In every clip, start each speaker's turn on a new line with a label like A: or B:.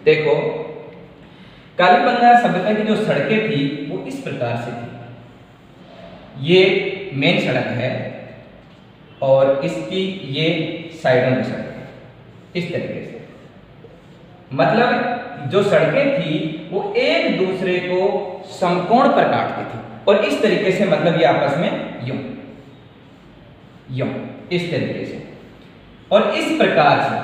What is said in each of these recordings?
A: देखो, कालीबंगा सभ्यता की जो सड़कें थी वो इस प्रकार से थी। ये मेन सड़क है और इसकी ये साइडों में सड़क है, इस तरीके से। मतलब जो सड़कें थी वो एक दूसरे को समकोण पर काटती थी और इस तरीके से, मतलब ये आपस में यूं यूं इस तरीके से, और इस प्रकार से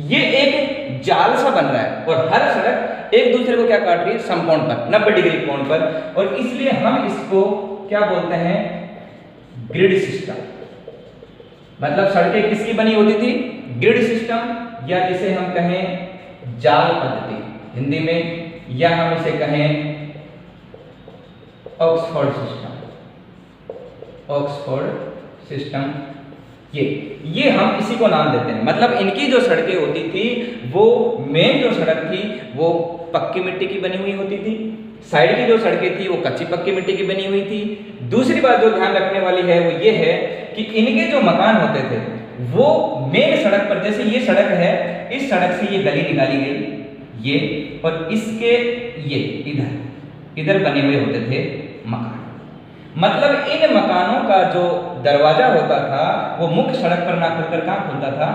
A: ये एक जाल सा बन रहा है और हर सड़क एक दूसरे को क्या काट रही है, समकोण पर, 90 डिग्री कोण पर। और इसलिए हम इसको क्या बोलते हैं, ग्रिड सिस्टम। मतलब सड़कें किसकी बनी होती थी, ग्रिड सिस्टम, या जिसे हम कहें जाल पद्धति हिंदी में, या हम इसे कहें ऑक्सफोर्ड सिस्टम। ऑक्सफोर्ड सिस्टम, ये हम इसी को नाम देते हैं। मतलब इनकी जो सड़कें होती थी वो मेन जो सड़क थी वो पक्की मिट्टी की बनी हुई होती थी, साइड की जो सड़कें थी वो कच्ची पक्की मिट्टी की बनी हुई थी। दूसरी बात जो ध्यान रखने वाली है वो ये है कि इनके जो मकान होते थे वो मेन सड़क पर, जैसे ये सड़क है, इस सड़क से ये गली निकाली गई, ये, और इसके ये इधर बने हुए होते थे मकान। मतलब इन मकानों का जो दरवाजा होता था वो मुख्य सड़क पर ना खुलकर कहाँ खुलता था,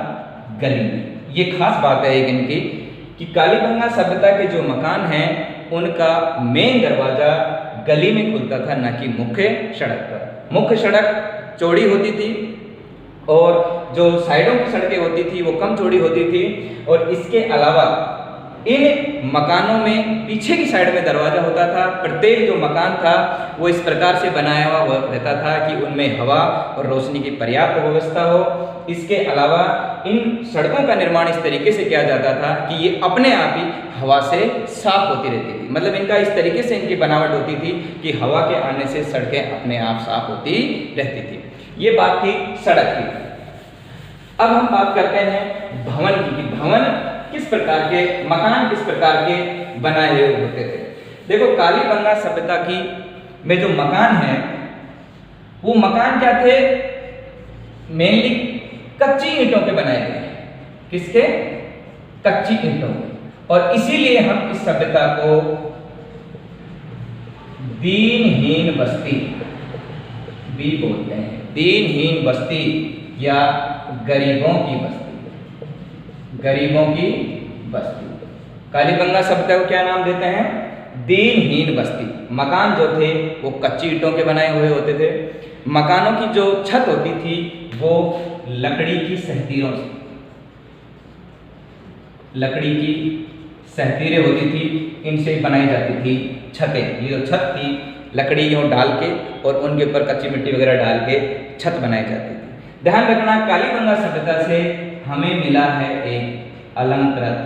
A: गली में। ये खास बात है एक इनकी कि कालीबंगा सभ्यता के जो मकान हैं उनका मेन दरवाजा गली में खुलता था, ना कि मुख्य सड़क पर। मुख्य सड़क चौड़ी होती थी और जो साइडों की सड़कें होती थी वो कम चौड़ी होती थी। और इसके अलावा इन मकानों में पीछे की साइड में दरवाजा होता था। प्रत्येक जो मकान था वो इस प्रकार से बनाया हुआ रहता था कि उनमें हवा और रोशनी की पर्याप्त व्यवस्था हो। इसके अलावा इन सड़कों का निर्माण इस तरीके से किया जाता था कि ये अपने आप ही हवा से साफ होती रहती थी। मतलब इनका इस तरीके से इनकी बनावट होती थी कि हवा के आने से सड़कें अपने आप साफ होती रहती थी। ये बात थी सड़क की। अब हम बात करते हैं भवन की कि भवन किस प्रकार के, मकान किस प्रकार के बनाए हुए होते थे। देखो, कालीबंगा सभ्यता की में जो मकान है वो मकान क्या थे, मेनली कच्ची ईंटों के बनाए गए। किसके, कच्ची ईंटों के। और इसीलिए हम इस सभ्यता को दीनहीन बस्ती भी बोलते हैं। दीनहीन बस्ती या गरीबों की बस्ती, गरीबों की बस्ती। कालीबंगा सभ्यता को क्या नाम देते हैं, दीनहीन बस्ती। मकान जो थे वो कच्ची ईंटों के बनाए हुए होते थे। मकानों की जो छत होती थी वो लकड़ी की सहतीरों से, लकड़ी की सहतीरें होती थी, इनसे बनाई जाती थी छतें। ये जो छत थी लकड़ी यूँ डाल के और उनके ऊपर कच्ची मिट्टी वगैरह डाल के छत बनाई जाती थी। ध्यान रखना, कालीबंगा सभ्यता से हमें मिला है एक अलंकृत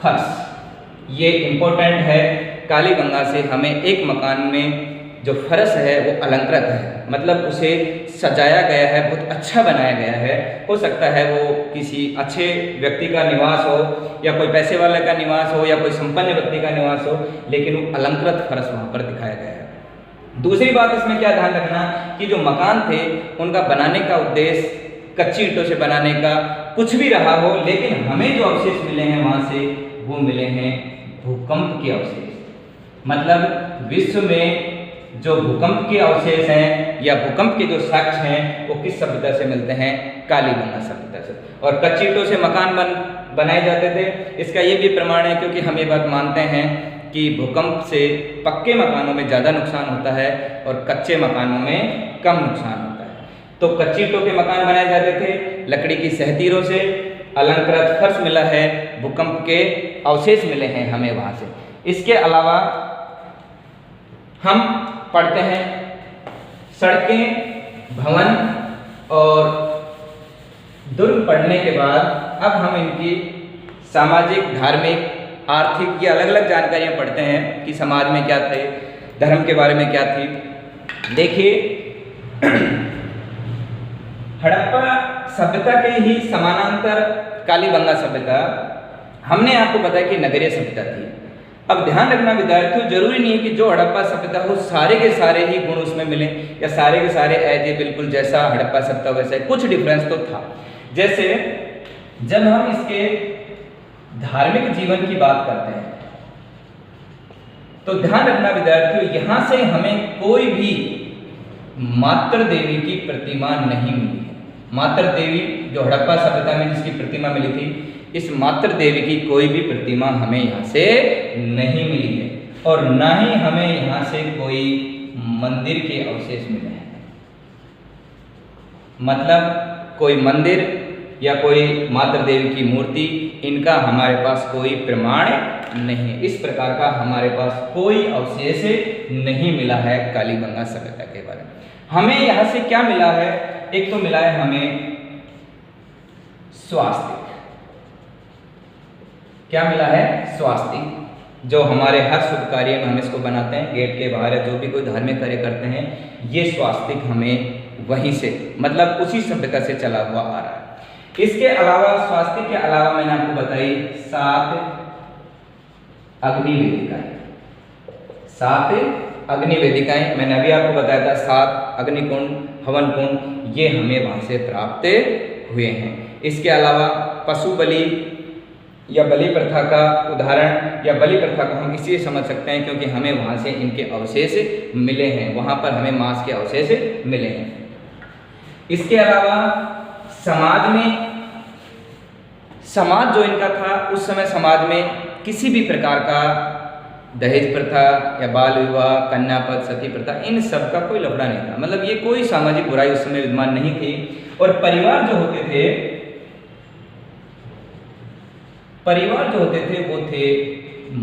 A: फर्श। ये इंपॉर्टेंट है। कालीबंगा से हमें एक मकान में जो फर्श है वो अलंकृत है, मतलब उसे सजाया गया है, बहुत अच्छा बनाया गया है। हो सकता है वो किसी अच्छे व्यक्ति का निवास हो या कोई पैसे वाले का निवास हो या कोई संपन्न व्यक्ति का निवास हो, लेकिन वो अलंकृत फर्श वहाँ पर दिखाया गया है। दूसरी बात इसमें क्या ध्यान रखना कि जो मकान थे उनका बनाने का उद्देश्य कच्ची ईंटों से बनाने का कुछ भी रहा हो, लेकिन हमें जो अवशेष मिले हैं वहाँ से वो मिले हैं भूकंप के अवशेष। मतलब विश्व में जो भूकंप के अवशेष हैं या भूकंप के जो साक्ष्य हैं वो किस सभ्यता से मिलते हैं, कालीबंगा सभ्यता से। और कच्ची ईंटों से मकान बनाए जाते थे। इसका ये भी प्रमाण है क्योंकि हम ये बात मानते हैं कि भूकंप से पक्के मकानों में ज़्यादा नुकसान होता है और कच्चे मकानों में कम नुकसान होता है। तो कच्ची ईंटों के मकान बनाए जाते थे, लकड़ी की सहतीरों से, अलंकृत फर्श मिला है, भूकंप के अवशेष मिले हैं हमें वहाँ से। इसके अलावा हम पढ़ते हैं सड़कें, भवन और दुर्ग पढ़ने के बाद अब हम इनकी सामाजिक, धार्मिक, आर्थिक, ये अलग अलग जानकारियाँ पढ़ते हैं कि समाज में क्या थे, धर्म के बारे में क्या थी। देखिए, हड़प्पा सभ्यता के ही समानांतर कालीबंगा सभ्यता, हमने आपको बताया कि नगरीय सभ्यता थी। अब ध्यान रखना विद्यार्थियों, जरूरी नहीं है कि जो हड़प्पा सभ्यता हो सारे के सारे ही गुण उसमें मिले या सारे के सारे ऐसे बिल्कुल जैसा हड़प्पा सभ्यता वैसा, कुछ डिफरेंस तो था। जैसे जब हम इसके धार्मिक जीवन की बात करते हैं तो ध्यान रखना विद्यार्थियों, यहां से हमें कोई भी मातृ देवी की प्रतिमा नहीं मिली है। मातृ देवी जो हड़प्पा सभ्यता में जिसकी प्रतिमा मिली थी, इस मातृ देवी की कोई भी प्रतिमा हमें यहाँ से नहीं मिली है और ना ही हमें यहाँ से कोई मंदिर के अवशेष मिले हैं। मतलब कोई मंदिर या कोई मातृ देवी की मूर्ति, इनका हमारे पास कोई प्रमाण नहीं है। इस प्रकार का हमारे पास कोई अवशेष नहीं मिला है कालीबंगा सभ्यता के बारे में। हमें यहाँ से क्या मिला है? एक तो मिला है हमें स्वास्तिक। क्या मिला है? स्वास्तिक, जो हमारे हर शुभ कार्य में हम इसको बनाते हैं, गेट के बाहर जो भी कोई धार्मिक कार्य करते हैं, ये स्वास्तिक हमें वहीं से, मतलब उसी सभ्यता से चला हुआ आ रहा है। इसके अलावा स्वास्तिक के अलावा मैंने आपको बताई 7 अग्नि वेदिकाएं। 7 अग्नि वेदिकाएं मैंने अभी आपको बताया था, 7 अग्नि कुंड, हवन कुंड, ये हमें वहां से प्राप्त हुए हैं। इसके अलावा पशु बलि या बलि प्रथा का उदाहरण या बलि प्रथा को हम इसलिए समझ सकते हैं क्योंकि हमें वहां से इनके अवशेष मिले हैं, वहां पर हमें मांस के अवशेष मिले हैं। इसके अलावा समाज जो इनका था, उस समय समाज में किसी भी प्रकार का दहेज प्रथा या बाल विवाह, कन्यापद, सती प्रथा, इन सब का कोई लफड़ा नहीं था। मतलब ये कोई सामाजिक बुराई उस समय विद्यमान नहीं थी। और परिवार जो होते थे वो थे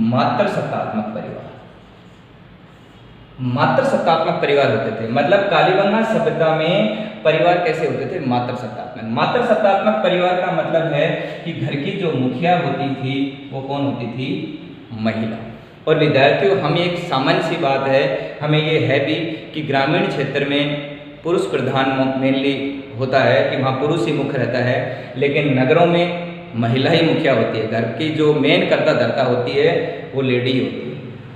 A: मातृसत्तात्मक परिवार। मातृसत्तात्मक परिवार होते थे। मतलब कालीबंगा सभ्यता में परिवार कैसे होते थे? मातृसत्तात्मक। मातृसत्तात्मक परिवार का मतलब है कि घर की जो मुखिया होती थी वो कौन होती थी? महिला। और विद्यार्थियों, हमें एक सामान्य सी बात है, हमें ये है भी कि ग्रामीण क्षेत्र में पुरुष प्रधान मेनली होता है कि वहाँ पुरुष ही मुख्य रहता है, लेकिन नगरों में महिला ही मुखिया होती है। घर की जो मेन कर्ता धर्ता होती है वो लेडी होती है।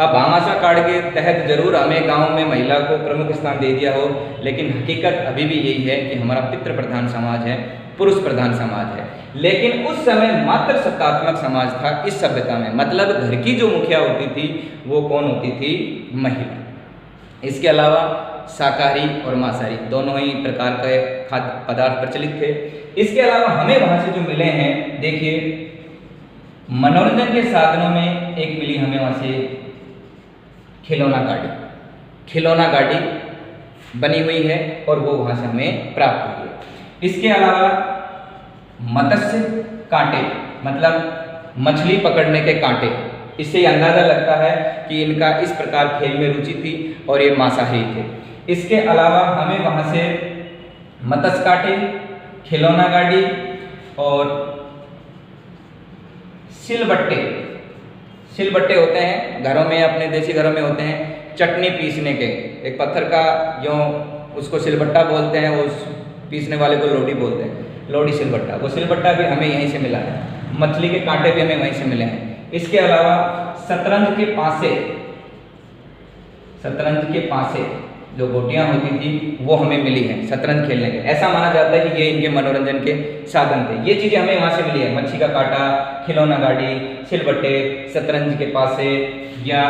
A: अब भामाशाह कार्ड के तहत जरूर हमें गांव में महिला को प्रमुख स्थान दे दिया हो, लेकिन हकीकत अभी भी यही है कि हमारा पितृ प्रधान समाज है, पुरुष प्रधान समाज है। लेकिन उस समय मातृसत्तात्मक समाज था इस सभ्यता में। मतलब घर की जो मुखिया होती थी वो कौन होती थी? महिला। इसके अलावा शाकाहारी और मांसाहारी दोनों ही प्रकार के खाद्य पदार्थ प्रचलित थे। इसके अलावा हमें वहां से जो मिले हैं, देखिए मनोरंजन के साधनों में एक मिली हमें वहां से खिलौना गाड़ी। खिलौना गाड़ी बनी हुई है और वो वहां से हमें प्राप्त हुई है। इसके अलावा मत्स्य कांटे, मतलब मछली पकड़ने के कांटे, इससे अंदाजा लगता है कि इनका इस प्रकार खेल में रुचि थी और ये मांसाहारी थे। इसके अलावा हमें वहां से मत्स्य कांटे, खिलौना गाड़ी और सिलबट्टे होते हैं घरों में, अपने देसी घरों में होते हैं चटनी पीसने के। एक पत्थर का जो उसको सिलबट्टा बोलते हैं, उस पीसने वाले को लोडी बोलते हैं, लोडी सिलबट्टा। वो सिलबट्टा भी हमें यहीं से मिला है। मछली के कांटे भी हमें वहीं से मिले हैं। इसके अलावा शतरंज के पासे जो गोटियां होती थी वो हमें मिली हैं शतरंज खेलने के। ऐसा माना जाता है कि ये इनके मनोरंजन के साधन थे। ये चीजें हमें वहां से मिली है, मच्छी का कांटा, खिलौना गाड़ी, सिलबट्टे, शतरंज के पासे या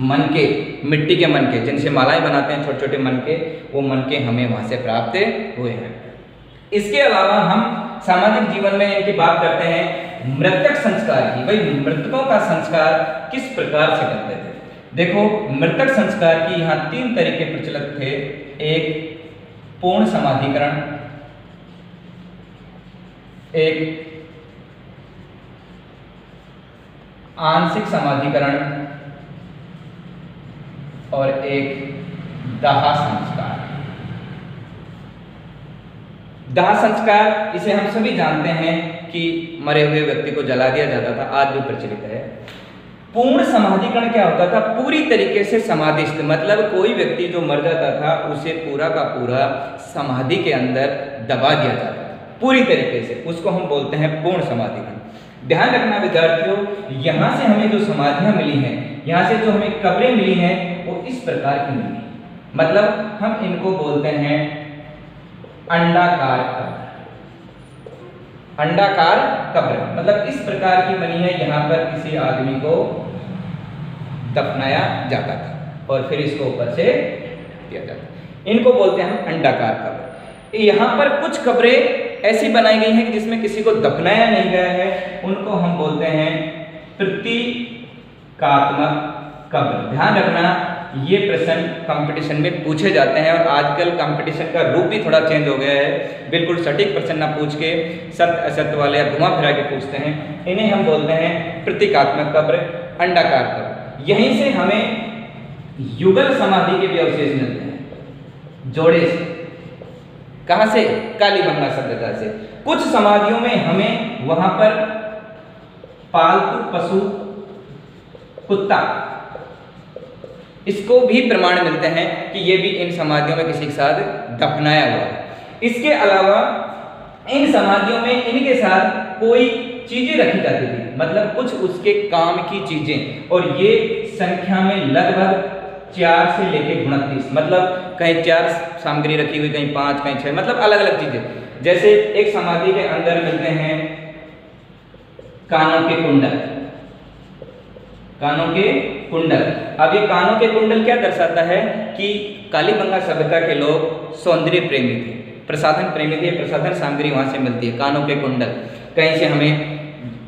A: मनके, मिट्टी के मनके जिनसे मालाएं बनाते हैं, छोटे छोटे मनके, वो मनके हमें वहां से प्राप्त हुए हैं। इसके अलावा हम सामाजिक जीवन में इनकी बात करते हैं मृतक संस्कार की। भाई मृतकों का संस्कार किस प्रकार से करते थे? देखो, मृतक संस्कार की यहाँ 3 तरीके प्रचलित थे। एक पूर्ण समाधिकरण, एक आंशिक समाधिकरण और एक दाह संस्कार। दाह संस्कार, इसे हम सभी जानते हैं कि मरे हुए व्यक्ति को जला दिया जाता था, आज भी प्रचलित है। पूर्ण समाधिकरण क्या होता था? पूरी तरीके से समाधिस्थ, मतलब कोई व्यक्ति जो मर जाता था उसे पूरा का पूरा समाधि के अंदर दबा दिया जाता था पूरी तरीके से, उसको हम बोलते हैं पूर्ण समाधिकरण। ध्यान रखना विद्यार्थियों, यहाँ से हमें जो समाधियां मिली हैं, यहाँ से जो हमें कब्रें मिली हैं, वो इस प्रकार की मिली हैं। मतलब हम इनको बोलते हैं अंडाकार कब्र। अंडाकार कब्र, मतलब इस प्रकार की बनी है। यहाँ पर किसी आदमी को दफनाया जाता था और फिर इसको ऊपर से दिया जाता था। इनको बोलते हैं हम अंडाकार कब्र। यहाँ पर कुछ कब्रें ऐसी बनाई गई हैं कि जिसमें किसी को दफनाया नहीं गया है, उनको हम बोलते हैं प्रतीकात्मक कब्र। ध्यान रखना, ये प्रश्न कंपटीशन में पूछे जाते हैं और आजकल कंपटीशन का रूप भी थोड़ा चेंज हो गया है। बिल्कुल सटीक प्रश्न ना पूछ के सत्य असत्य वाले या घुमा फिरा के पूछते हैं। इन्हें हम बोलते हैं प्रतीकात्मक कब्र, अंडाकार कब्र। यहीं से हमें युगल समाधि के भी अवशेष मिलते हैं, जोड़े से। कहां से? कालीबंगा सभ्यता से। कुछ समाधियों में हमें वहां पर पालतू पशु कुत्ता, इसको भी प्रमाण मिलते हैं कि ये भी इन समाधियों में किसी के साथ दफनाया हुआ है। इसके अलावा इन समाधियों में इनके साथ कोई चीजें रखी जाती थी, मतलब कुछ उसके काम की चीजें, और ये संख्या में लगभग 4 से लेके 29, मतलब कहीं 4 सामग्री रखी हुई, कहीं 5, कहीं 6, मतलब अलग अलग चीजें। जैसे एक समाधि के अंदर मिलते हैं कानों के कुंडल, कानों के कुंडल। अब ये कानों के कुंडल क्या दर्शाता है कि कालीबंगा सभ्यता के लोग सौंदर्य प्रेमी थे, प्रसाधन प्रेमी थे। प्रसाधन सामग्री वहां से मिलती है, कानों के कुंडल। कहीं से हमें,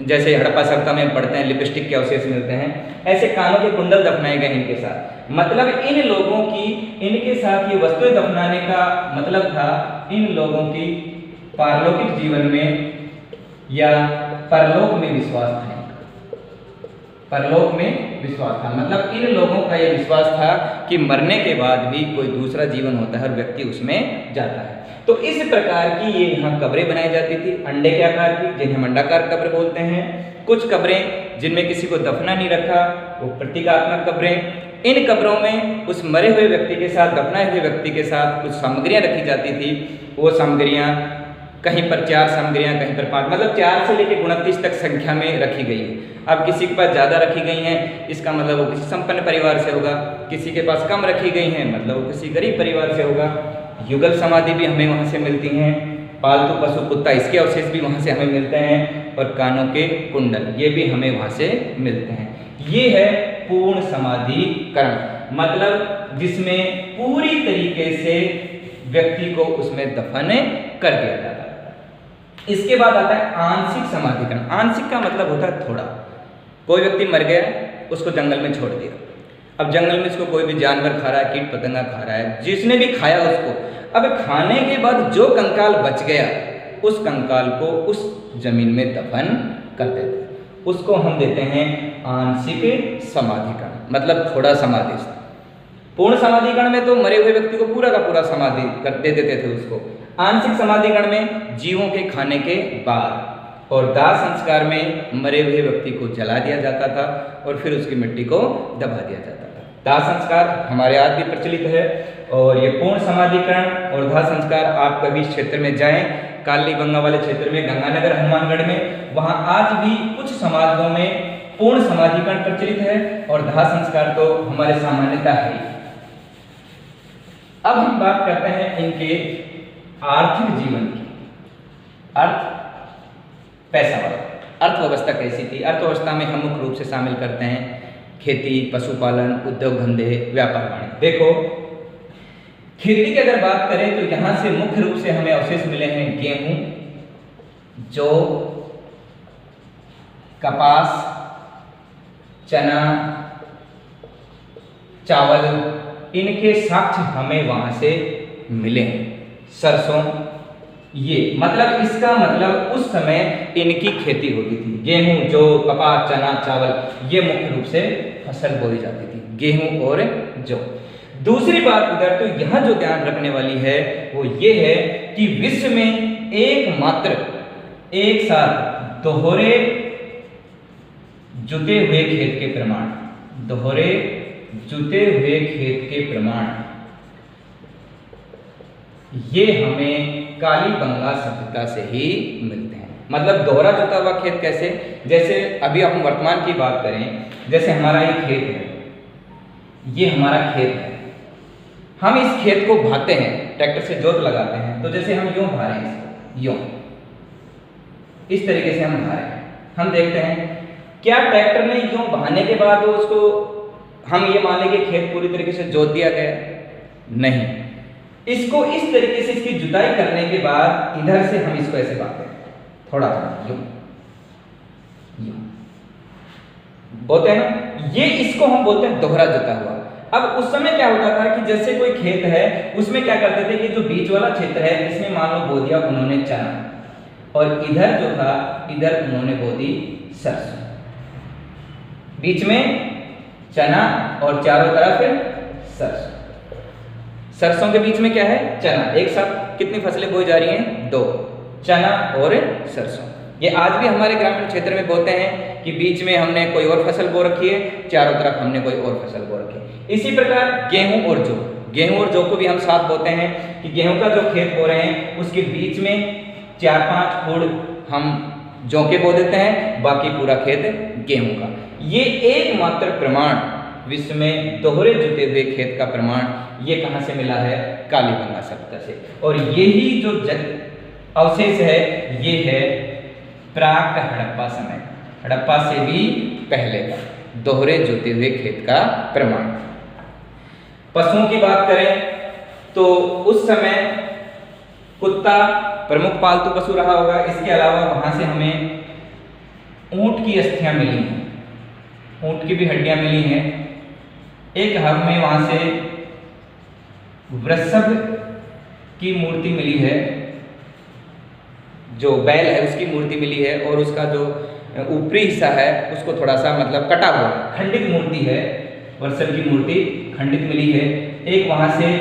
A: जैसे हड़प्पा सभ्यता में पढ़ते हैं, लिपस्टिक के अवशेष मिलते हैं। ऐसे कानों के कुंडल दफनाए गए इनके साथ। मतलब इन लोगों की, इनके साथ ये वस्तुएं दफनाने का मतलब था इन लोगों की पारलौकिक जीवन में या परलोक में विश्वास था। परलोक में विश्वास था, मतलब इन लोगों का यह विश्वास था कि मरने के बाद भी कोई दूसरा जीवन होता है और व्यक्ति उसमें जाता है। तो इस प्रकार की ये यहाँ कब्रें बनाई जाती थी, अंडे के आकार की, जिन्हें हम अंडाकार कब्र बोलते हैं। कुछ कब्रें जिनमें किसी को दफना नहीं रखा, वो प्रतीकात्मक कब्रें। इन कब्रों में उस मरे हुए व्यक्ति के साथ, दफनाए हुए व्यक्ति के साथ कुछ सामग्रियाँ रखी जाती थी। वो सामग्रियाँ कहीं पर 4 सामग्रियाँ, कहीं पर 5, मतलब 4 से लेकर 29 तक संख्या में रखी गई है। अब किसी के पास ज़्यादा रखी गई हैं, इसका मतलब वो किसी संपन्न परिवार से होगा। किसी के पास कम रखी गई हैं, मतलब वो किसी गरीब परिवार से होगा। युगल समाधि भी हमें वहाँ से मिलती हैं। पालतू पशु कुत्ता, इसके अवशेष भी वहाँ से हमें मिलते हैं। और कानों के कुंडल, ये भी हमें वहाँ से मिलते हैं। ये है पूर्ण समाधिकरण, मतलब जिसमें पूरी तरीके से व्यक्ति को उसमें दफन कर दिया जाता है। इसके बाद आता है आंशिक समाधिकरण। आंशिक का मतलब होता है थोड़ा। कोई व्यक्ति मर गया, उसको जंगल में छोड़ दिया। अब जंगल में इसको कोई भी जानवर खा रहा है, कीट पतंगा खा रहा है, जिसने भी खाया उसको, अब खाने के बाद जो कंकाल बच गया, उस कंकाल को उस जमीन में दफन कर देते हैं। उसको हम देते हैं आंशिक समाधिकरण, मतलब थोड़ा समाधि। पूर्ण समाधिकरण में तो मरे हुए व्यक्ति को पूरा का पूरा समाधि कर दे देते थे उसको। आंशिक समाधिकरण में जीवों के खाने के बाद और दाह संस्कार में मरे हुए व्यक्ति को जला दिया जाता था और फिर उसकी मिट्टी को दबा दिया जाता था। दाह संस्कार हमारे आज भी प्रचलित है। और ये पूर्ण समाधिकरण और दाह संस्कार, आप कभी इस क्षेत्र में जाएं, कालीबंगा वाले क्षेत्र में, गंगानगर, हनुमानगढ़ में, वहाँ आज भी कुछ समाधियों में पूर्ण समाधिकरण प्रचलित है और दाह संस्कार तो हमारे सामान्यता है। अब हम बात करते हैं इनके आर्थिक जीवन की। अर्थ, पैसा वाला अर्थव्यवस्था कैसी थी? अर्थव्यवस्था में हम मुख्य रूप से शामिल करते हैं खेती, पशुपालन, उद्योग धंधे, व्यापार वाणिज्य। देखो, खेती की अगर बात करें तो यहाँ से मुख्य रूप से हमें अवशेष मिले हैं गेहूं, जौ, कपास, चना, चावल, इनके साक्ष्य हमें वहां से मिले हैं। सरसों, ये मतलब इसका मतलब उस समय इनकी खेती होती थी। गेहूं, जौ, कपास, चना, चावल, ये मुख्य रूप से फसल बोई जाती थी, गेहूं और जौ। दूसरी बात उधर तो यहाँ जो ध्यान रखने वाली है वो ये है कि विश्व में एकमात्र एक साथ दोहरे जुते हुए खेत के प्रमाण, दोहरे जुते हुए खेत के प्रमाण, ये हमें कालीबंगा सभ्यता से ही मिलते हैं। मतलब दोहरा जुता हुआ खेत कैसे? जैसे अभी हम वर्तमान की बात करें, जैसे हमारा ये खेत है, ये हमारा खेत है, हम इस खेत को भाते हैं, ट्रैक्टर से जोत लगाते हैं, तो जैसे हम यूं भा रहे हैं इसको, यूं, इस तरीके से हम बहा रहे हैं। हम देखते हैं क्या ट्रैक्टर ने यूं बहाने के बाद उसको हम ये मान लें कि खेत पूरी तरीके से जोत दिया गया? नहीं, इसको इस तरीके से इसकी जुताई करने के बाद इधर से हम इसको ऐसे बांधते हैं, थोड़ा यूं बोलते हैं ना, ये इसको हम बोलते हैं दोहरा जोता हुआ। अब उस समय क्या होता था कि जैसे कोई खेत है उसमें क्या करते थे कि जो बीच वाला क्षेत्र है इसमें मान लो बो दिया उन्होंने चना, और इधर जो था इधर उन्होंने बो दी सरसों, बीच में चना और चारों तरफ सरसों। सरसों के बीच में क्या है? चना। एक साथ कितनी फसलें बोई जा रही हैं? 2, चना और सरसों। ये आज भी हमारे ग्रामीण क्षेत्र में बोते हैं कि बीच में हमने कोई और फसल बो रखी है, चारों तरफ हमने कोई और फसल बो रखी है। इसी प्रकार गेहूं और जौ, गेहूं और जौ को भी हम साथ बोते हैं कि गेहूं का जो खेत बो रहे हैं उसके बीच में 4-5 फुट हम जौ के बो देते हैं, बाकी पूरा खेत गेहूं का। ये एकमात्र प्रमाण विश्व में दोहरे जुते हुए खेत का प्रमाण ये कहाँ से मिला है? कालीबंगा सभ्यता से। और यही जो अवशेष है ये है प्राक हड़प्पा समय, हड़प्पा से भी पहले का दोहरे जुते हुए खेत का प्रमाण। पशुओं की बात करें तो उस समय कुत्ता प्रमुख पालतू पशु रहा होगा। इसके अलावा वहां से हमें ऊंट की अस्थियां मिली हैं, ऊंट की भी हड्डियां मिली हैं। एक हमें वहां से वृषभ की मूर्ति मिली है, जो बैल है उसकी मूर्ति मिली है, और उसका जो ऊपरी हिस्सा है उसको थोड़ा सा मतलब कटा हुआ खंडित मूर्ति है, वृषभ की मूर्ति खंडित मिली है। एक वहां से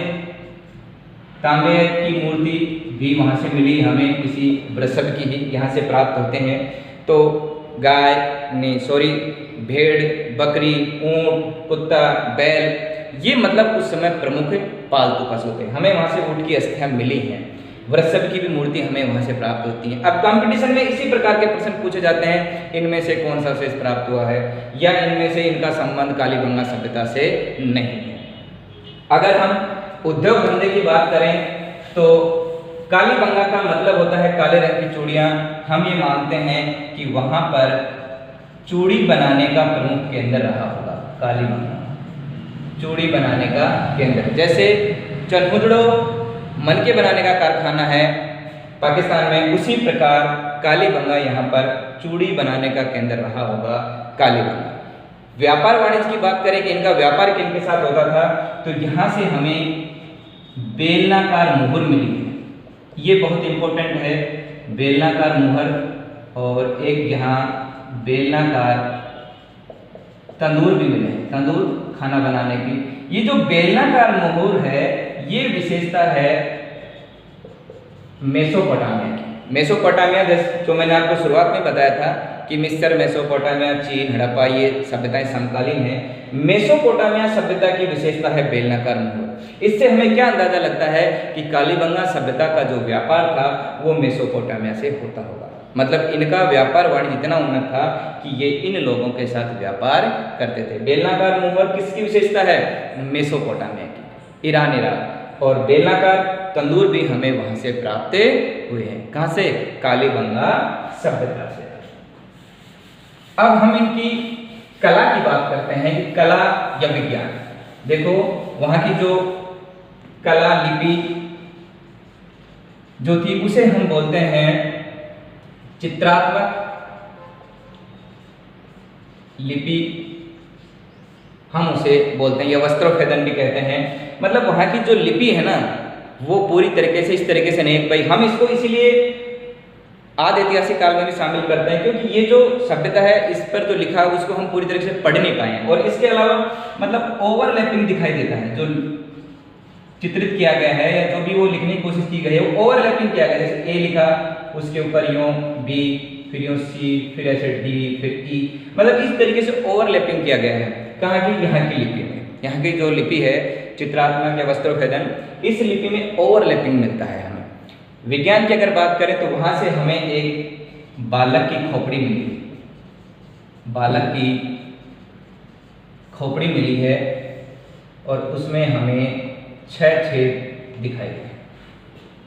A: तांबे की मूर्ति भी वहां से मिली हमें, किसी वृषभ की ही यहाँ से प्राप्त होते हैं। तो भेड़, बकरी, ऊंट, कुत्ता, बैल, ये मतलब उस समय प्रमुख पालतू पशु थे। हमें वहां से ऊंट की अस्थियां मिली हैं, वृषभ की भी मूर्ति हमें वहां से प्राप्त होती है। अब कंपटीशन में इसी प्रकार के प्रश्न पूछे जाते हैं, इनमें से कौन सा अवशेष प्राप्त हुआ है, या इनमें से इनका संबंध कालीबंगा सभ्यता से नहीं है। अगर हम उद्योग धंधे की बात करें तो कालीबंगा का मतलब होता है काले रंग की चूड़ियां। हम ये मानते हैं कि वहां पर चूड़ी बनाने का प्रमुख केंद्र रहा होगा, कालीबंगा चूड़ी बनाने का केंद्र। जैसे चनहुदड़ो मनके बनाने का कारखाना है पाकिस्तान में, उसी प्रकार कालीबंगा यहाँ पर चूड़ी बनाने का केंद्र रहा होगा कालीबंगा। व्यापार वाणिज्य की बात करें कि इनका व्यापार किनके साथ होता था, तो यहाँ से हमें बेलनाकार मुहर मिली है, ये बहुत इंपॉर्टेंट है, बेलनाकार मुहर। और एक यहाँ बेलनाकार तंदूर भी मिले हैं, तंदूर खाना बनाने की। ये जो बेलनाकार मुहर है ये विशेषता है मेसोपोटामिया की। मेसोपोटामिया जो मैंने आपको शुरुआत में बताया था कि मिस्र, मेसोपोटामिया, चीन, हड़प्पा, ये सभ्यताएं समकालीन हैं। मेसोपोटामिया सभ्यता की विशेषता है बेलनाकार मुहर। इससे हमें क्या अंदाजा लगता है कि कालीबंगा सभ्यता का जो व्यापार था वो मेसोपोटामिया से होता होगा। मतलब इनका व्यापार वाणिज्य इतना उन्नत था कि ये इन लोगों के साथ व्यापार करते थे। बेलनाकार मुहर किसकी विशेषता है? मेसोपोटामिया की, ईरान, इराक। और बेलनाकार तंदूर भी हमें वहां से प्राप्त हुए हैं। कहां से? कालीबंगा सभ्यता से। अब हम इनकी कला की बात करते हैं कि कला या विज्ञान। देखो वहां की जो कला लिपि जो थी उसे हम बोलते हैं चित्रात्मक लिपि, हम उसे बोलते हैं, या वस्त्रोत्फेदन भी कहते हैं। मतलब वहां की जो लिपि है ना वो पूरी तरीके से इस तरीके से नहीं भाई, हम इसको इसीलिए आदि ऐतिहासिक काल में भी शामिल करते हैं क्योंकि ये जो सभ्यता है इस पर जो लिखा है उसको हम पूरी तरीके से पढ़ नहीं पाए। और इसके अलावा मतलब ओवरलैपिंग दिखाई देता है, जो चित्रित किया गया है या जो भी वो लिखने की कोशिश की गई है वो ओवरलैपिंग किया गया है। जैसे ए लिखा, उसके ऊपर यूं बी, फिर यूं सी, फिर ऐसे डी, फिर ई, मतलब इस तरीके से ओवरलैपिंग किया गया है। कहाँ की? यहाँ की लिपि में। यहाँ की जो लिपि है चित्रात्मक या वस्त्रोत्फेदन, इस लिपि में ओवरलैपिंग मिलता है हमें। विज्ञान की अगर बात करें तो वहां से हमें एक बालक की खोपड़ी मिली, बालक की खोपड़ी मिली है और उसमें हमें 6 छेद दिखाए गए,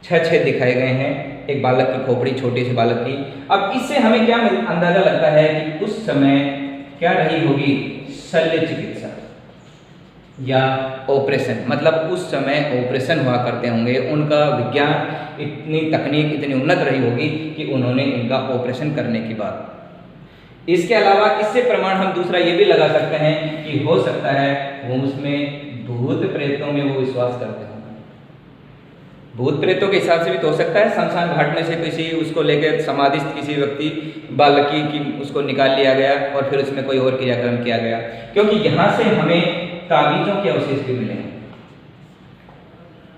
A: 6 छेद दिखाए गए हैं। एक बालक की खोपड़ी, छोटे से बालक की। अब इससे हमें क्या अंदाजा लगता है कि उस समय क्या रही होगी, शल्य चिकित्सा या ऑपरेशन, मतलब उस समय ऑपरेशन हुआ करते होंगे। उनका विज्ञान, इतनी तकनीक इतनी उन्नत रही होगी कि उन्होंने इनका ऑपरेशन करने की बात। इसके अलावा इससे प्रमाण हम दूसरा ये भी लगा सकते हैं कि हो सकता है वो उसमें भूत प्रेतों में वो विश्वास करते होंगे। भूत प्रेतों के हिसाब से भी तो हो सकता है, शमशान घाट में से किसी उसको लेकर समाधिस्थ किसी व्यक्ति बालकी की उसको निकाल लिया गया और फिर उसमें कोई और क्रियाक्रम किया गया, क्योंकि यहाँ से हमें ताबीजों के अवशेष भी मिले हैं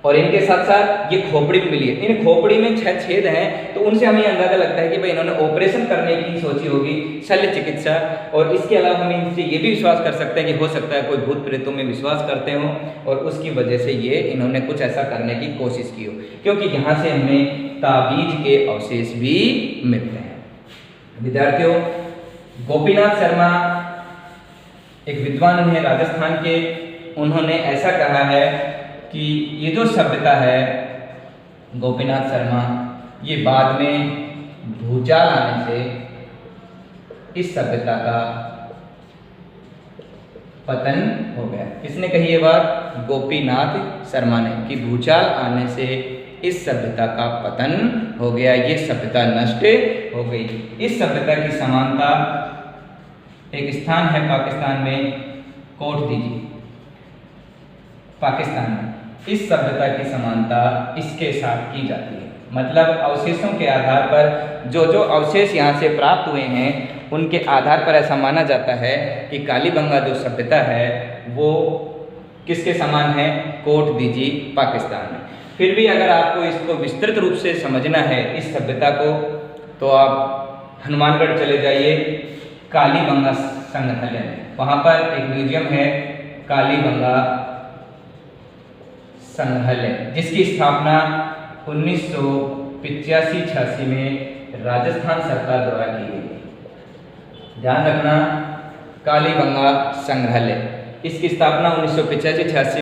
A: और इनके साथ साथ ये खोपड़ी भी मिली है। इन खोपड़ी में 6 छेद हैं, तो उनसे हमें अंदाजा लगता है कि भाई इन्होंने ऑपरेशन करने की सोची होगी, शल्य चिकित्सा। और इसके अलावा हम इनसे ये भी विश्वास कर सकते हैं कि हो सकता है कोई भूत प्रेतों में विश्वास करते हो और उसकी वजह से ये इन्होंने कुछ ऐसा करने की कोशिश की हो, क्योंकि यहाँ से हमें ताबीज के अवशेष भी मिलते हैं। विद्यार्थियों, गोपीनाथ शर्मा एक विद्वान हैं राजस्थान के, उन्होंने ऐसा कहा है कि ये जो सभ्यता है गोपीनाथ शर्मा, ये बाद में भूचाल आने से इस सभ्यता का पतन हो गया। किसने कही ये बात? गोपीनाथ शर्मा ने, कि भूचाल आने से इस सभ्यता का पतन हो गया, ये सभ्यता नष्ट हो गई। इस सभ्यता की समानता एक स्थान है पाकिस्तान में, कोट दीजिए, पाकिस्तान में इस सभ्यता की समानता इसके साथ की जाती है। मतलब अवशेषों के आधार पर जो जो अवशेष यहाँ से प्राप्त हुए हैं उनके आधार पर ऐसा माना जाता है कि कालीबंगा जो सभ्यता है वो किसके समान है? कोट दीजिए, पाकिस्तान में। फिर भी अगर आपको इसको विस्तृत रूप से समझना है इस सभ्यता को, तो आप हनुमानगढ़ चले जाइए, कालीबंगा संग्रहालय में, वहाँ पर एक म्यूजियम है कालीबंगा संग्रहालय, जिसकी स्थापना 1985-86 में राजस्थान सरकार द्वारा की गई। ध्यान रखना, कालीबंगा संग्रहालय, इसकी स्थापना 1985-86